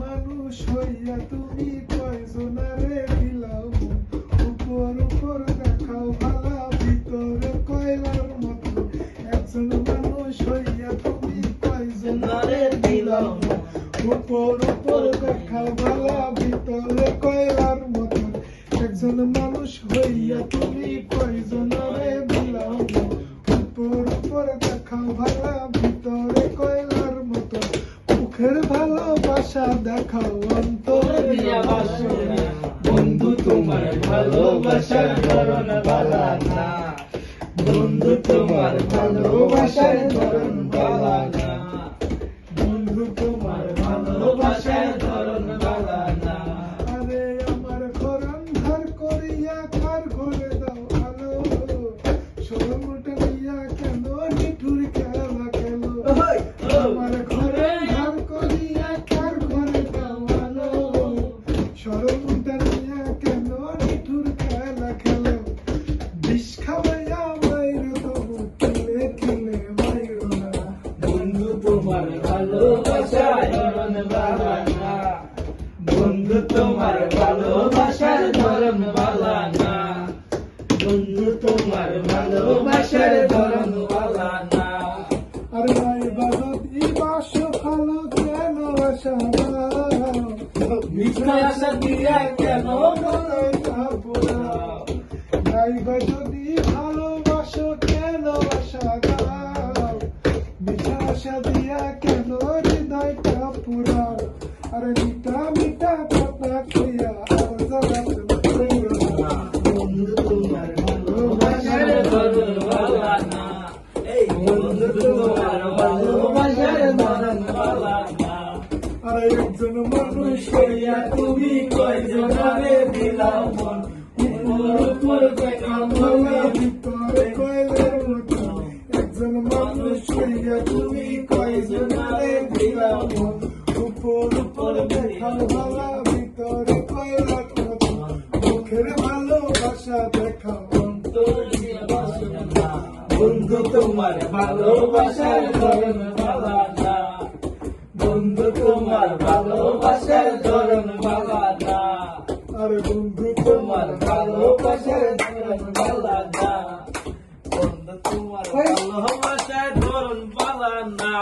মানুষ হইয়া তুমি কয়জনারে দিলাও উপর উপর দেখাও ভালা ভিতরে কয়লার মতো একজন মানুষ হইয়া তুমি কয়জনারে দিলাও উপর উপর দেখাও ভালা ভিতরে কয়লার মতো একজন মানুষ হইয়া তুমি কয়জনারে দিলাও উপর উপর দেখাও ভালা ভিতরে কয়লার মতো মুখের ভালোবাসা দেখাও অন্তর দিয়া বাসনা বন্ধু তোমার ভালোবাসার ধরন বালা না, বন্ধু তোমার ভালোবাসার ধরন বালা না, বন্ধু তোমার ভালোবাসার ধরন বালা না। আরে আমার ঘর অন্ধার করিয়া কার ঘরে দাও আলো শরমটা নিয়া কেন নিঠুর খেলা খেলো আমার ঘর অন্ধার করিয়া কার ঘরে দাও আলো শরমটা নিয়া কেন নিঠুর খেলা খেলো বিষ খাওয়াইয়া মাইরো তবু কিলে কিলে মাইরো না বন্ধু তোমার ভালোবাসার ধরন বালা না, বন্ধু তোমার ভালোবাসার ধরন বালা না, বন্ধু তোমার ভালোবাসার ধরন বালা না। আর ভাই বাদত ই বাস ভালো কেন আশা মিথ্যা আশা দিয়া কেন গলায় কাপড়াও গাইবা যদি ভালোবাসো কেন আশা দাও মিঠা আশা দিয়া কেন হৃদয়টা পুরাও আরে মিঠা মিঠা কথা কইয়া আর জ্বালাতে কইও না বন্ধু তোমার ভালোবাসার ধরন বালা না, এই বন্ধু তোমার ভালোবাসার ধরন বালা না। আরে একজন মানুষ হইয়া তুমি কয়জনারে দিলাও মন উপর উপর দেখাও ভালা ভিতরে কয়লার মতো একজন মানুষ হইয়া তুমি কয়জনারে দিলাও মন উপর উপর দেখাও ভালা ভিতরে কয়লার মতো মুখের ভালোবাসা দেখাও অন্তর দিয়া বাসনা বন্ধু তোমার ভালোবাসার ধরন বালা না, বন্ধু তোমার ভালোবাসার ধরন বালা না, আরে বন্ধু তোমার ভালোবাসার ধরন বালা না, বন্ধু তোমার ভালোবাসার ধরন বালা না।